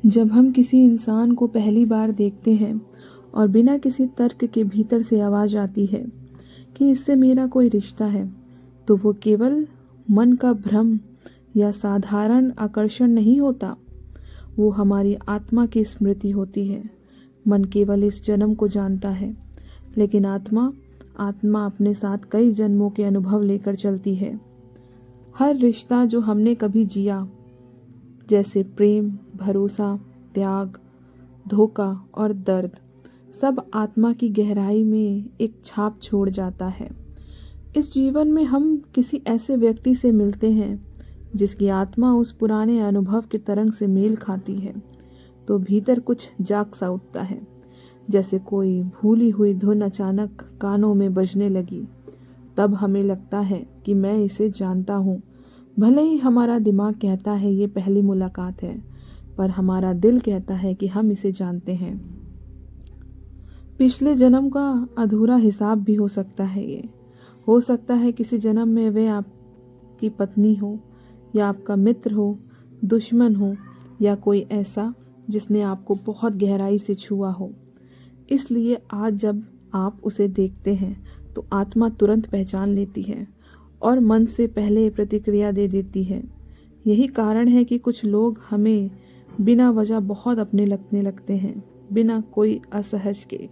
जब हम किसी इंसान को पहली बार देखते हैं और बिना किसी तर्क के भीतर से आवाज़ आती है कि इससे मेरा कोई रिश्ता है, तो वो केवल मन का भ्रम या साधारण आकर्षण नहीं होता। वो हमारी आत्मा की स्मृति होती है। मन केवल इस जन्म को जानता है, लेकिन आत्मा अपने साथ कई जन्मों के अनुभव लेकर चलती है। हर रिश्ता जो हमने कभी जिया, जैसे प्रेम, भरोसा, त्याग, धोखा और दर्द, सब आत्मा की गहराई में एक छाप छोड़ जाता है। इस जीवन में हम किसी ऐसे व्यक्ति से मिलते हैं जिसकी आत्मा उस पुराने अनुभव के तरंग से मेल खाती है, तो भीतर कुछ जाग सा उठता है, जैसे कोई भूली हुई धुन अचानक कानों में बजने लगी। तब हमें लगता है कि मैं इसे जानता हूँ। भले ही हमारा दिमाग कहता है ये पहली मुलाकात है, पर हमारा दिल कहता है कि हम इसे जानते हैं। पिछले जन्म का अधूरा हिसाब भी हो सकता है। ये हो सकता है किसी जन्म में वे आपकी पत्नी हो, या आपका मित्र हो, दुश्मन हो, या कोई ऐसा जिसने आपको बहुत गहराई से छुआ हो। इसलिए आज जब आप उसे देखते हैं तो आत्मा तुरंत पहचान लेती है और मन से पहले प्रतिक्रिया दे देती है। यही कारण है कि कुछ लोग हमें बिना वजह बहुत अपने लगने लगते हैं, बिना कोई असहज के।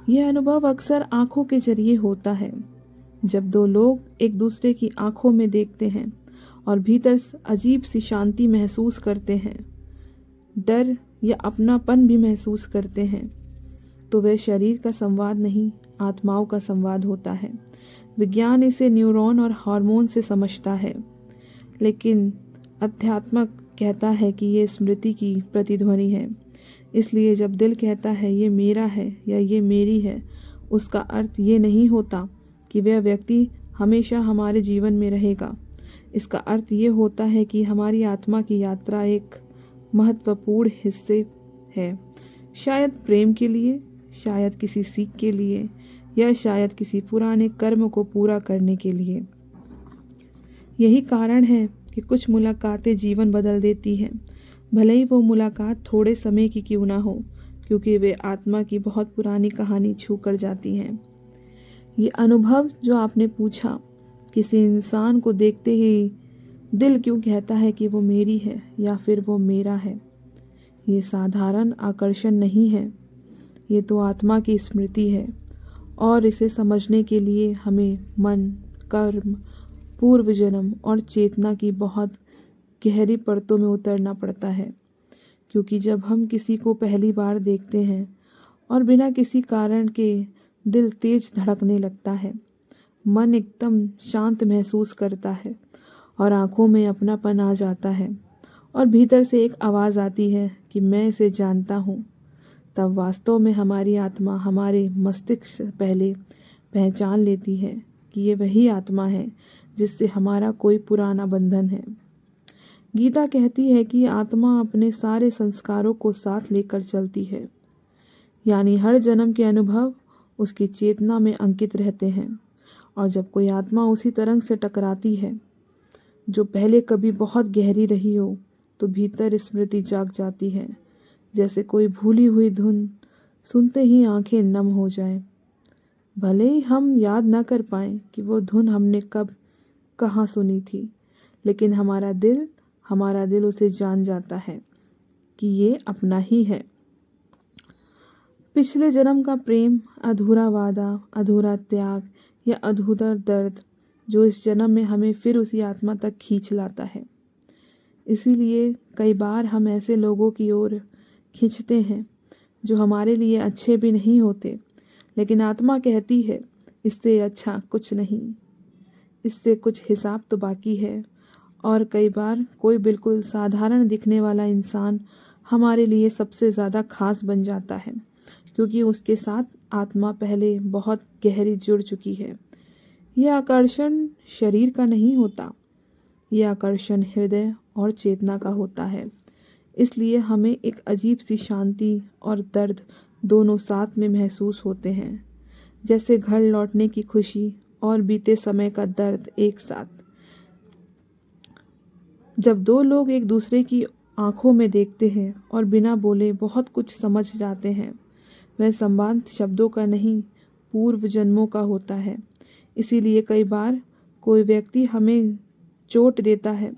यह अनुभव अक्सर आंखों के जरिए होता है। जब दो लोग एक दूसरे की आंखों में देखते हैं और भीतर अजीब सी शांति महसूस करते हैं, डर या अपनापन भी महसूस करते हैं, तो वह शरीर का संवाद नहीं, आत्माओं का संवाद होता है। विज्ञान इसे न्यूरॉन और हार्मोन से समझता है, लेकिन अध्यात्म कहता है कि ये स्मृति की प्रतिध्वनि है। इसलिए जब दिल कहता है ये मेरा है या ये मेरी है, उसका अर्थ ये नहीं होता कि वह व्यक्ति हमेशा हमारे जीवन में रहेगा। इसका अर्थ ये होता है कि हमारी आत्मा की यात्रा एक महत्वपूर्ण हिस्से है, शायद प्रेम के लिए, शायद किसी सीख के लिए, या शायद किसी पुराने कर्म को पूरा करने के लिए। यही कारण है कि कुछ मुलाकातें जीवन बदल देती हैं, भले ही वो मुलाकात थोड़े समय की क्यों ना हो, क्योंकि वे आत्मा की बहुत पुरानी कहानी छू कर जाती हैं। ये अनुभव जो आपने पूछा, किसी इंसान को देखते ही दिल क्यों कहता है कि वो मेरी है या फिर वो मेरा है, ये साधारण आकर्षण नहीं है, ये तो आत्मा की स्मृति है। और इसे समझने के लिए हमें मन, कर्म, पूर्व जन्म और चेतना की बहुत गहरी परतों में उतरना पड़ता है। क्योंकि जब हम किसी को पहली बार देखते हैं और बिना किसी कारण के दिल तेज धड़कने लगता है, मन एकदम शांत महसूस करता है और आंखों में अपनापन आ जाता है और भीतर से एक आवाज़ आती है कि मैं इसे जानता हूँ, तब वास्तव में हमारी आत्मा हमारे मस्तिष्क से पहले पहचान लेती है कि ये वही आत्मा है जिससे हमारा कोई पुराना बंधन है। गीता कहती है कि आत्मा अपने सारे संस्कारों को साथ लेकर चलती है, यानी हर जन्म के अनुभव उसकी चेतना में अंकित रहते हैं। और जब कोई आत्मा उसी तरंग से टकराती है जो पहले कभी बहुत गहरी रही हो, तो भीतर स्मृति जाग जाती है, जैसे कोई भूली हुई धुन सुनते ही आंखें नम हो जाएं। भले ही हम याद ना कर पाएं कि वो धुन हमने कब कहाँ सुनी थी, लेकिन हमारा दिल उसे जान जाता है कि ये अपना ही है। पिछले जन्म का प्रेम, अधूरा वादा, अधूरा त्याग या अधूरा दर्द जो इस जन्म में हमें फिर उसी आत्मा तक खींच लाता है। इसीलिए कई बार हम ऐसे लोगों की ओर खींचते हैं जो हमारे लिए अच्छे भी नहीं होते, लेकिन आत्मा कहती है इससे अच्छा कुछ नहीं, इससे कुछ हिसाब तो बाकी है। और कई बार कोई बिल्कुल साधारण दिखने वाला इंसान हमारे लिए सबसे ज़्यादा खास बन जाता है, क्योंकि उसके साथ आत्मा पहले बहुत गहरी जुड़ चुकी है। यह आकर्षण शरीर का नहीं होता, यह आकर्षण हृदय और चेतना का होता है। इसलिए हमें एक अजीब सी शांति और दर्द दोनों साथ में महसूस होते हैं, जैसे घर लौटने की खुशी और बीते समय का दर्द एक साथ। जब दो लोग एक दूसरे की आँखों में देखते हैं और बिना बोले बहुत कुछ समझ जाते हैं। वह संबंध शब्दों का नहीं, पूर्व जन्मों का होता है। इसीलिए कई बार कोई व्यक्ति हमें चोट देता है